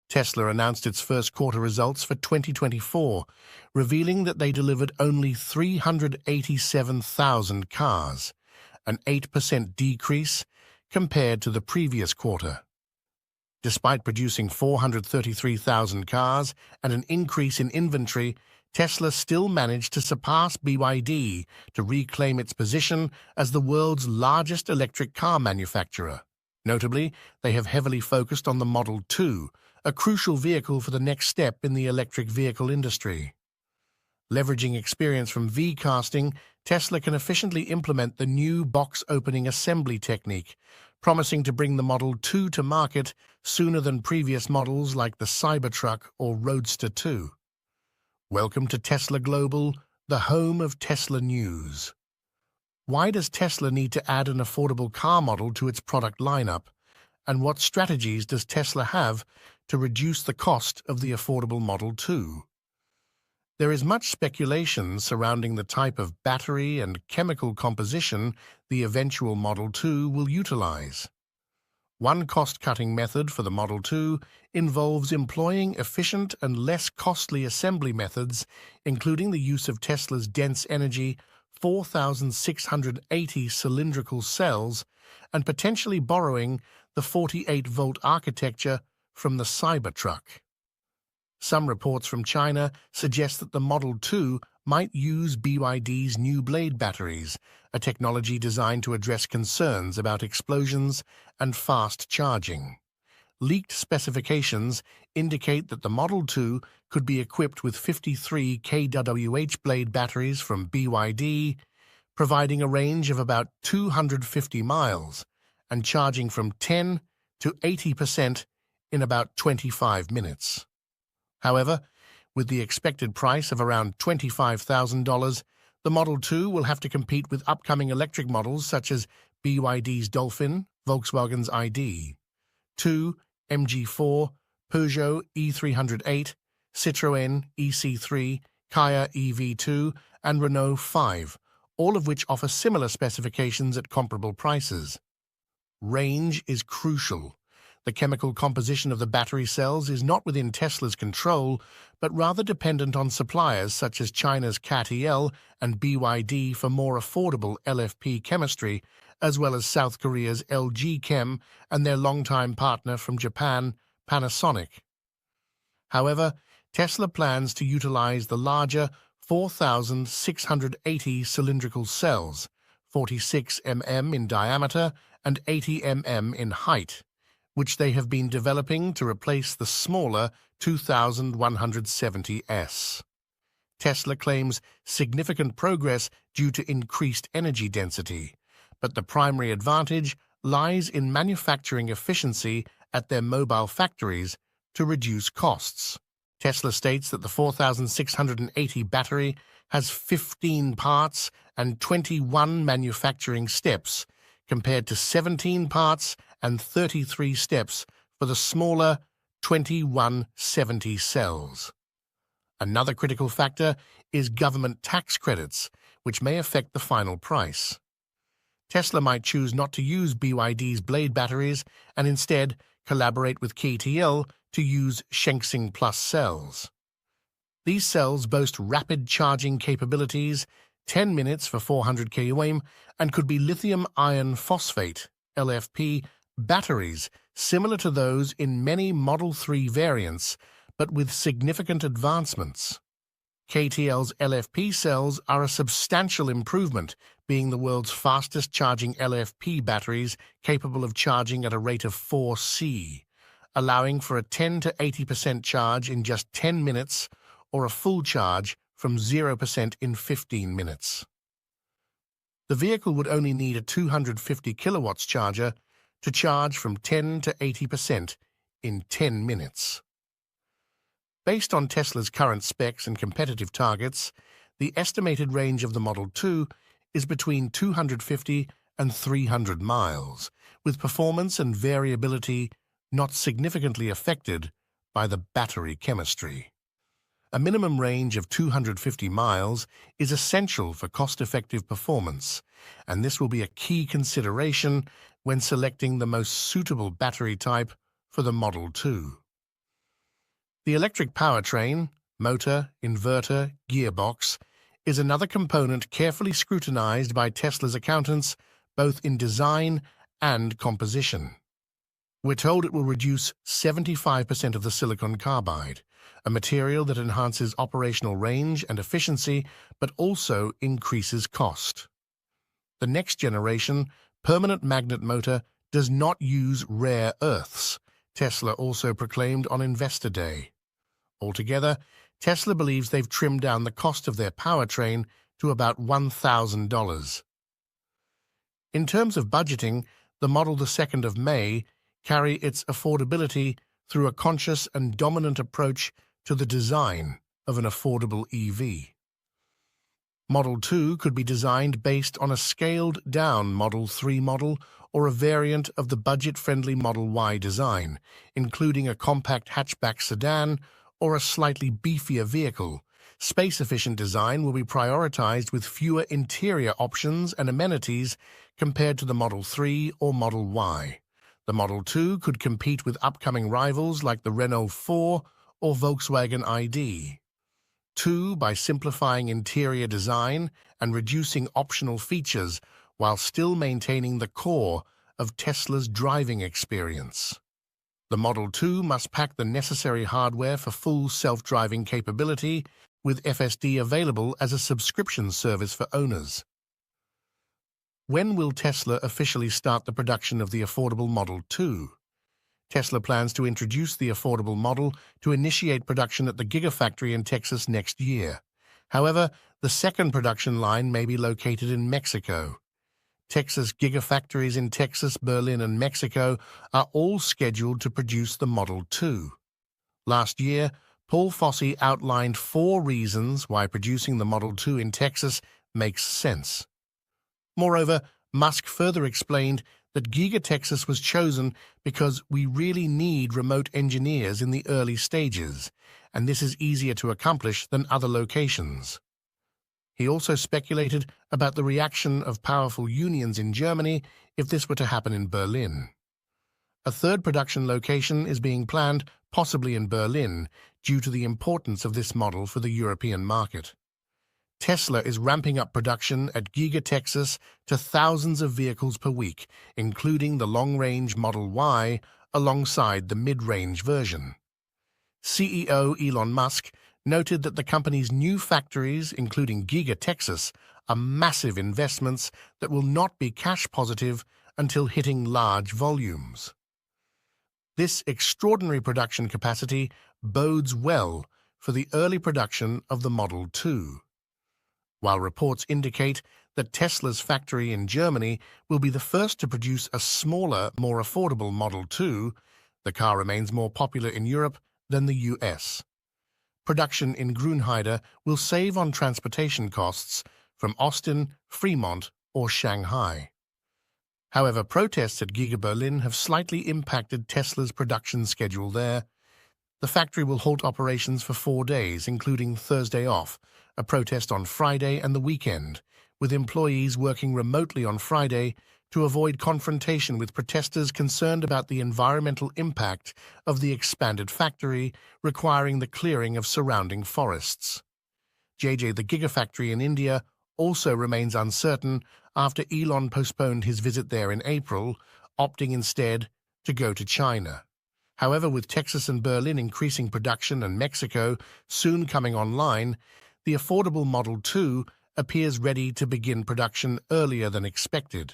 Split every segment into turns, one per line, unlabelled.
Tesla announced its first quarter results for 2024, revealing that they delivered only 387,000 cars, an 8% decrease compared to the previous quarter. Despite producing 433,000 cars and an increase in inventory, Tesla still managed to surpass BYD to reclaim its position as the world's largest electric car manufacturer. Notably, they have heavily focused on the Model 2, a crucial vehicle for the next step in the electric vehicle industry. Leveraging experience from V-casting, Tesla can efficiently implement the new box-opening assembly technique, promising to bring the Model 2 to market sooner than previous models like the Cybertruck or Roadster 2. Welcome to Tesla Global, the home of Tesla news. Why does Tesla need to add an affordable car model to its product lineup? And what strategies does Tesla have to reduce the cost of the affordable Model 2? There is much speculation surrounding the type of battery and chemical composition the eventual Model 2 will utilize. One cost-cutting method for the Model 2 involves employing efficient and less costly assembly methods, including the use of Tesla's dense-energy 4,680 cylindrical cells and potentially borrowing the 48-volt architecture from the Cybertruck. Some reports from China suggest that the Model 2 might use BYD's new blade batteries, a technology designed to address concerns about explosions and fast charging. Leaked specifications indicate that the Model 2 could be equipped with 53 kWh blade batteries from BYD, providing a range of about 250 miles and charging from 10 to 80% in about 25 minutes. However, with the expected price of around $25,000, the Model 2 will have to compete with upcoming electric models such as BYD's Dolphin, Volkswagen's ID, 2, MG4, Peugeot E308, Citroën EC3, Kia EV2, and Renault 5, all of which offer similar specifications at comparable prices. Range is crucial. The chemical composition of the battery cells is not within Tesla's control, but rather dependent on suppliers such as China's CATL and BYD for more affordable LFP chemistry, as well as South Korea's LG Chem and their longtime partner from Japan, Panasonic. However, Tesla plans to utilize the larger 4,680 cylindrical cells, 46 mm in diameter and 80 mm in height, which they have been developing to replace the smaller 2170S. Tesla claims significant progress due to increased energy density, but the primary advantage lies in manufacturing efficiency at their mobile factories to reduce costs. Tesla states that the 4,680 battery has 15 parts and 21 manufacturing steps, compared to 17 parts and 33 steps for the smaller 2170 cells. Another critical factor is government tax credits, which may affect the final price. Tesla might choose not to use BYD's blade batteries and instead collaborate with CATL to use Shenzhou Plus cells. These cells boast rapid charging capabilities, 10 minutes for 400 kWh, and could be lithium iron phosphate LFP batteries similar to those in many Model 3 variants, but with significant advancements. CATL's LFP cells are a substantial improvement, being the world's fastest charging LFP batteries capable of charging at a rate of 4C, allowing for a 10 to 80% charge in just 10 minutes or a full charge from 0% in 15 minutes. The vehicle would only need a 250 kilowatts charger to charge from 10 to 80% in 10 minutes. Based on Tesla's current specs and competitive targets, the estimated range of the Model 2 is between 250 and 300 miles, with performance and variability not significantly affected by the battery chemistry. A minimum range of 250 miles is essential for cost-effective performance, and this will be a key consideration when selecting the most suitable battery type for the Model 2. The electric powertrain, motor, inverter, gearbox, is another component carefully scrutinized by Tesla's accountants, both in design and composition. We're told it will reduce 75% of the silicon carbide, a material that enhances operational range and efficiency, but also increases cost. The next generation permanent magnet motor does not use rare earths, Tesla also proclaimed on Investor Day. Altogether, Tesla believes they've trimmed down the cost of their powertrain to about $1,000. In terms of budgeting, the Model 2nd of May carry its affordability through a conscious and dominant approach to the design of an affordable EV. Model 2 could be designed based on a scaled-down Model 3 model or a variant of the budget-friendly Model Y design, including a compact hatchback sedan or a slightly beefier vehicle. Space-efficient design will be prioritized with fewer interior options and amenities compared to the Model 3 or Model Y. The Model 2 could compete with upcoming rivals like the Renault 4 or Volkswagen ID. 2. By simplifying interior design and reducing optional features while still maintaining the core of Tesla's driving experience. The Model 2 must pack the necessary hardware for full self-driving capability, with FSD available as a subscription service for owners. When will Tesla officially start the production of the affordable Model 2? Tesla plans to introduce the affordable model to initiate production at the Gigafactory in Texas next year. However, the second production line may be located in Mexico. Texas Gigafactories in Texas, Berlin, and Mexico are all scheduled to produce the Model 2. Last year, Paul Fossey outlined 4 reasons why producing the Model 2 in Texas makes sense. Moreover, Musk further explained that Giga Texas was chosen because we really need remote engineers in the early stages, and this is easier to accomplish than other locations. He also speculated about the reaction of powerful unions in Germany if this were to happen in Berlin. A third production location is being planned, possibly in Berlin, due to the importance of this model for the European market. Tesla is ramping up production at Giga Texas to thousands of vehicles per week, including the long-range Model Y alongside the mid-range version. CEO Elon Musk noted that the company's new factories, including Giga Texas, are massive investments that will not be cash positive until hitting large volumes. This extraordinary production capacity bodes well for the early production of the Model 2. While reports indicate that Tesla's factory in Germany will be the first to produce a smaller, more affordable Model 2, the car remains more popular in Europe than the US. Production in Grünheide will save on transportation costs from Austin, Fremont, or Shanghai. However, protests at Giga Berlin have slightly impacted Tesla's production schedule there. The factory will halt operations for 4 days, including Thursday off, a protest on Friday and the weekend, with employees working remotely on Friday to avoid confrontation with protesters concerned about the environmental impact of the expanded factory, requiring the clearing of surrounding forests. The Gigafactory in India also remains uncertain after Elon postponed his visit there in April, opting instead to go to China. However, with Texas and Berlin increasing production and Mexico soon coming online, the affordable Model 2 appears ready to begin production earlier than expected.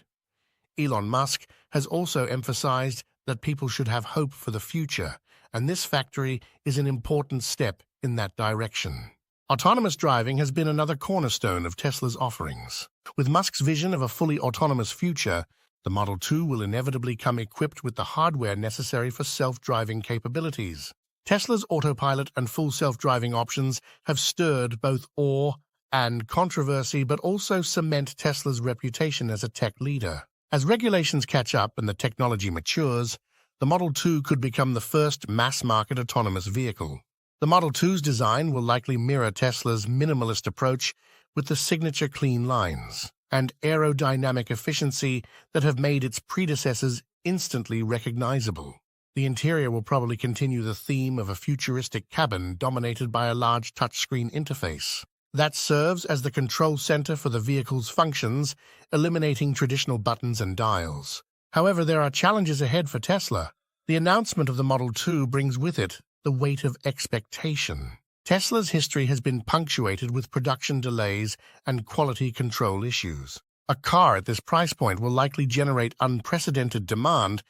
Elon Musk has also emphasized that people should have hope for the future, and this factory is an important step in that direction. Autonomous driving has been another cornerstone of Tesla's offerings. With Musk's vision of a fully autonomous future, the Model 2 will inevitably come equipped with the hardware necessary for self-driving capabilities. Tesla's autopilot and full self-driving options have stirred both awe and controversy, but also cement Tesla's reputation as a tech leader. As regulations catch up and the technology matures, the Model 2 could become the first mass-market autonomous vehicle. The Model 2's design will likely mirror Tesla's minimalist approach with the signature clean lines and aerodynamic efficiency that have made its predecessors instantly recognizable. The interior will probably continue the theme of a futuristic cabin dominated by a large touchscreen interface. That serves as the control center for the vehicle's functions, eliminating traditional buttons and dials. However, there are challenges ahead for Tesla. The announcement of the Model 2 brings with it the weight of expectation. Tesla's history has been punctuated with production delays and quality control issues. A car at this price point will likely generate unprecedented demand,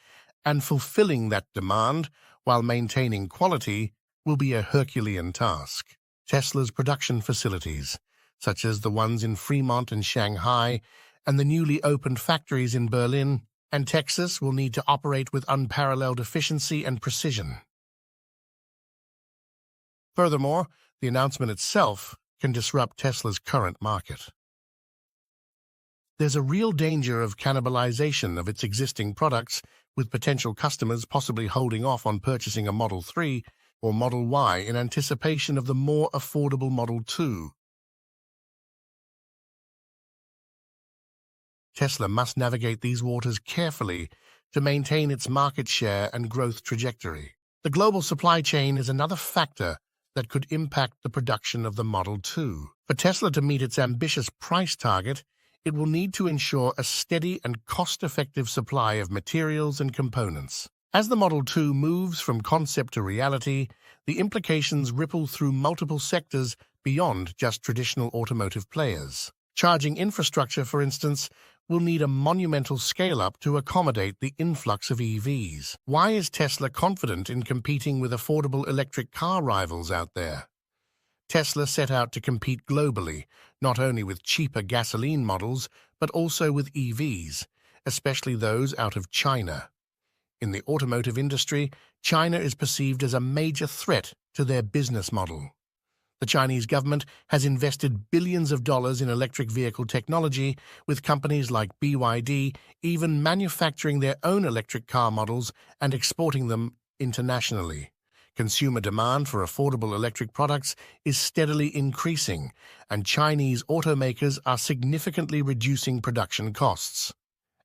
and fulfilling that demand while maintaining quality will be a Herculean task. Tesla's production facilities, such as the ones in Fremont and Shanghai, and the newly opened factories in Berlin and Texas, will need to operate with unparalleled efficiency and precision. Furthermore, the announcement itself can disrupt Tesla's current market. There's a real danger of cannibalization of its existing products, with potential customers possibly holding off on purchasing a Model 3 or Model Y in anticipation of the more affordable Model 2. Tesla must navigate these waters carefully to maintain its market share and growth trajectory. The global supply chain is another factor that could impact the production of the Model 2. For Tesla to meet its ambitious price target, it will need to ensure a steady and cost-effective supply of materials and components. As the Model 2 moves from concept to reality, the implications ripple through multiple sectors beyond just traditional automotive players. Charging infrastructure, for instance, will need a monumental scale-up to accommodate the influx of EVs. Why is Tesla confident in competing with affordable electric car rivals out there? Tesla set out to compete globally, not only with cheaper gasoline models, but also with EVs, especially those out of China. In the automotive industry, China is perceived as a major threat to their business model. The Chinese government has invested billions of dollars in electric vehicle technology, with companies like BYD even manufacturing their own electric car models and exporting them internationally. Consumer demand for affordable electric products is steadily increasing, and Chinese automakers are significantly reducing production costs.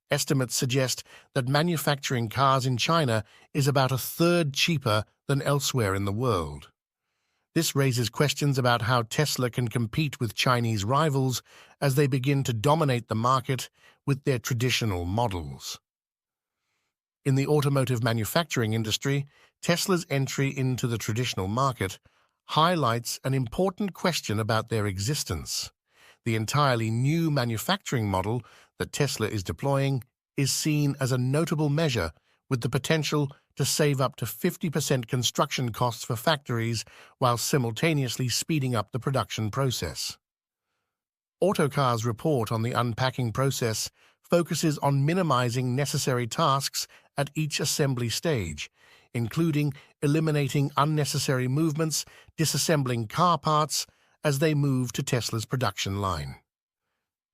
Estimates suggest that manufacturing cars in China is about a third cheaper than elsewhere in the world. This raises questions about how Tesla can compete with Chinese rivals as they begin to dominate the market with their traditional models. In the automotive manufacturing industry, Tesla's entry into the traditional market highlights an important question about their existence. The entirely new manufacturing model that Tesla is deploying is seen as a notable measure, with the potential to save up to 50% construction costs for factories while simultaneously speeding up the production process. Autocar's report on the unpacking process focuses on minimizing necessary tasks at each assembly stage, including eliminating unnecessary movements, disassembling car parts as they move to Tesla's production line.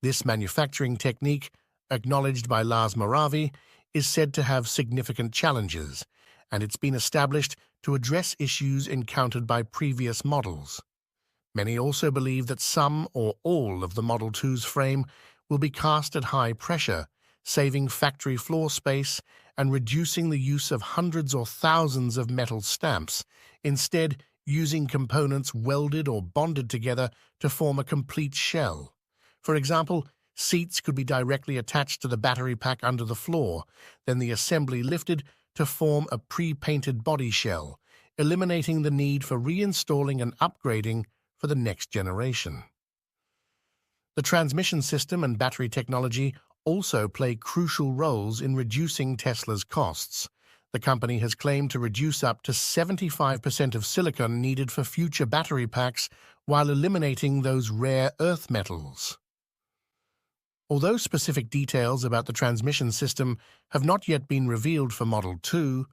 This manufacturing technique, acknowledged by Lars Moravi, is said to have significant challenges, and it's been established to address issues encountered by previous models. Many also believe that some or all of the Model 2's frame will be cast at high pressure, saving factory floor space and reducing the use of hundreds or thousands of metal stamps, instead using components welded or bonded together to form a complete shell. For example, seats could be directly attached to the battery pack under the floor, then the assembly lifted to form a pre-painted body shell, eliminating the need for reinstalling and upgrading for the next generation. The transmission system and battery technology also play crucial roles in reducing Tesla's costs. The company has claimed to reduce up to 75% of silicon needed for future battery packs while eliminating those rare earth metals. Although specific details about the transmission system have not yet been revealed for Model 2,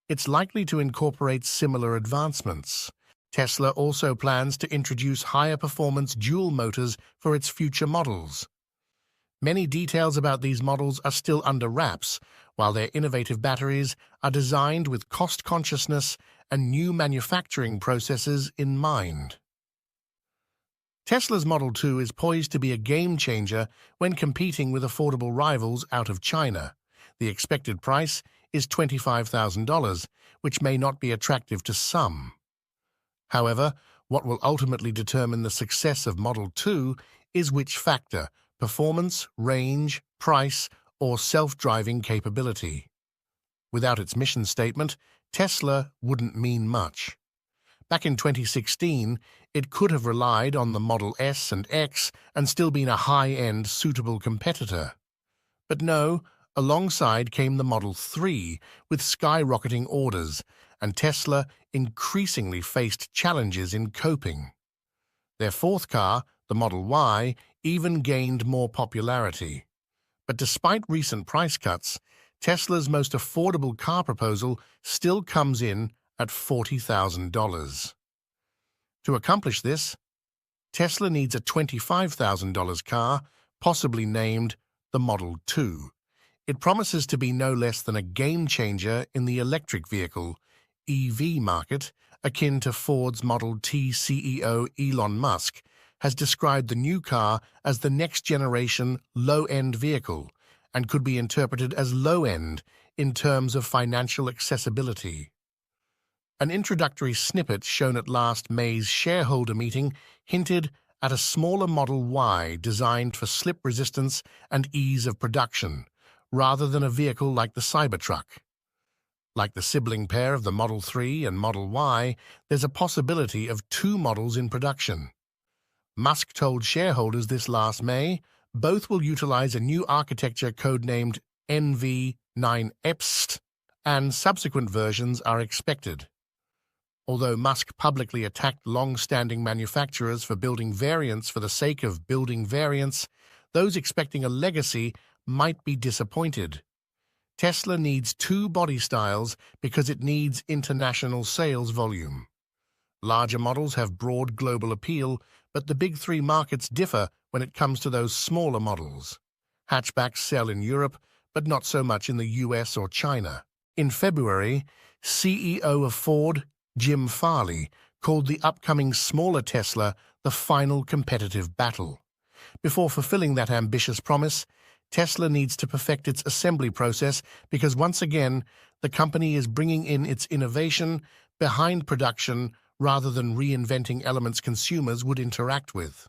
it's likely to incorporate similar advancements. Tesla also plans to introduce higher-performance dual motors for its future models. Many details about these models are still under wraps, while their innovative batteries are designed with cost consciousness and new manufacturing processes in mind. Tesla's Model 2 is poised to be a game-changer when competing with affordable rivals out of China. The expected price is $25,000, which may not be attractive to some. However, what will ultimately determine the success of Model 2 is which factor: performance, range, price, or self-driving capability. Without its mission statement, Tesla wouldn't mean much. Back in 2016, it could have relied on the Model S and X and still been a high-end, suitable competitor. But no, alongside came the Model 3 with skyrocketing orders, and Tesla increasingly faced challenges in coping. Their fourth car, the Model Y, even gained more popularity. But despite recent price cuts, Tesla's most affordable car proposal still comes in at $40,000. To accomplish this, Tesla needs a $25,000 car, possibly named the Model 2. It promises to be no less than a game-changer in the electric vehicle (EV) market, akin to Ford's Model T. CEO Elon Musk has described the new car as the next-generation low-end vehicle and could be interpreted as low-end in terms of financial accessibility. An introductory snippet shown at last May's shareholder meeting hinted at a smaller Model Y designed for slip resistance and ease of production, rather than a vehicle like the Cybertruck. Like the sibling pair of the Model 3 and Model Y, there's a possibility of two models in production. Musk told shareholders this last May both will utilize a new architecture codenamed NV9EPST, and subsequent versions are expected. Although Musk publicly attacked long-standing manufacturers for building variants for the sake of building variants, those expecting a legacy might be disappointed. Tesla needs two body styles because it needs international sales volume. Larger models have broad global appeal, but the big three markets differ when it comes to those smaller models. Hatchbacks sell in Europe, but not so much in the US or China. In February, CEO of Ford, Jim Farley, called the upcoming smaller Tesla the final competitive battle. Before fulfilling that ambitious promise, Tesla needs to perfect its assembly process because, once again, the company is bringing in its innovation behind production rather than reinventing elements consumers would interact with.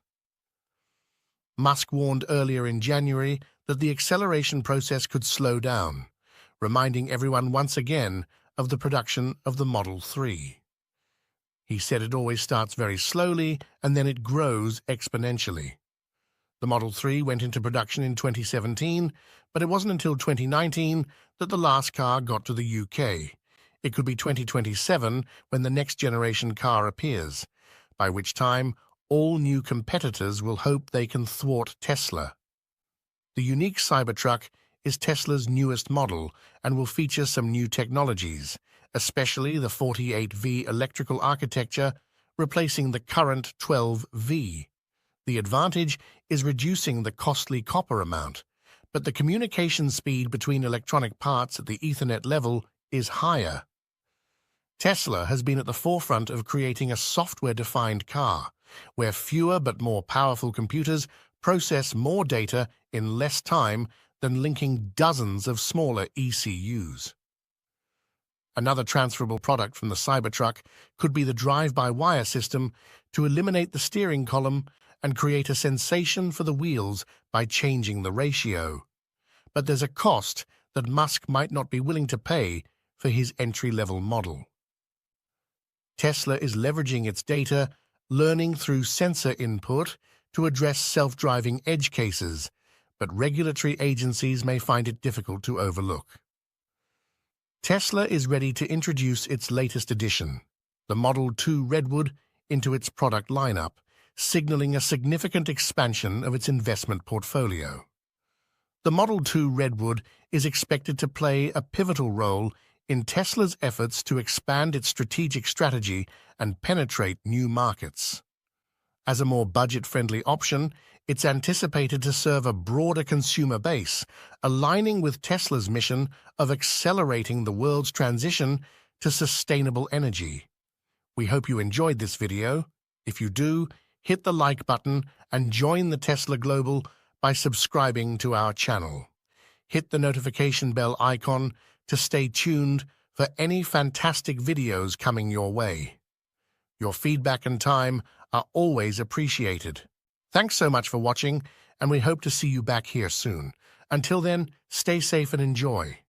Musk warned earlier in January that the acceleration process could slow down, reminding everyone once again of the production of the Model 3. He said it always starts very slowly and then it grows exponentially. The Model 3 went into production in 2017, but it wasn't until 2019 that the last car got to the UK. It could be 2027 when the next generation car appears, by which time all new competitors will hope they can thwart Tesla. The unique Cybertruck is Tesla's newest model and will feature some new technologies, especially the 48V electrical architecture, replacing the current 12V. The advantage is reducing the costly copper amount, but the communication speed between electronic parts at the Ethernet level is higher. Tesla has been at the forefront of creating a software-defined car, where fewer but more powerful computers process more data in less time than linking dozens of smaller ECUs. Another transferable product from the Cybertruck could be the drive-by-wire system to eliminate the steering column and create a sensation for the wheels by changing the ratio. But there's a cost that Musk might not be willing to pay for his entry-level model. Tesla is leveraging its data, learning through sensor input to address self-driving edge cases, but regulatory agencies may find it difficult to overlook. Tesla is ready to introduce its latest addition, the Model 2 Redwood, into its product lineup, signaling a significant expansion of its investment portfolio. The Model 2 Redwood is expected to play a pivotal role in Tesla's efforts to expand its strategic strategy and penetrate new markets. As a more budget-friendly option, it's anticipated to serve a broader consumer base, aligning with Tesla's mission of accelerating the world's transition to sustainable energy. We hope you enjoyed this video. If you do, hit the like button and join the Tesla Global by subscribing to our channel. Hit the notification bell icon to stay tuned for any fantastic videos coming your way. Your feedback and time are always appreciated. Thanks so much for watching, and we hope to see you back here soon. Until then, stay safe and enjoy.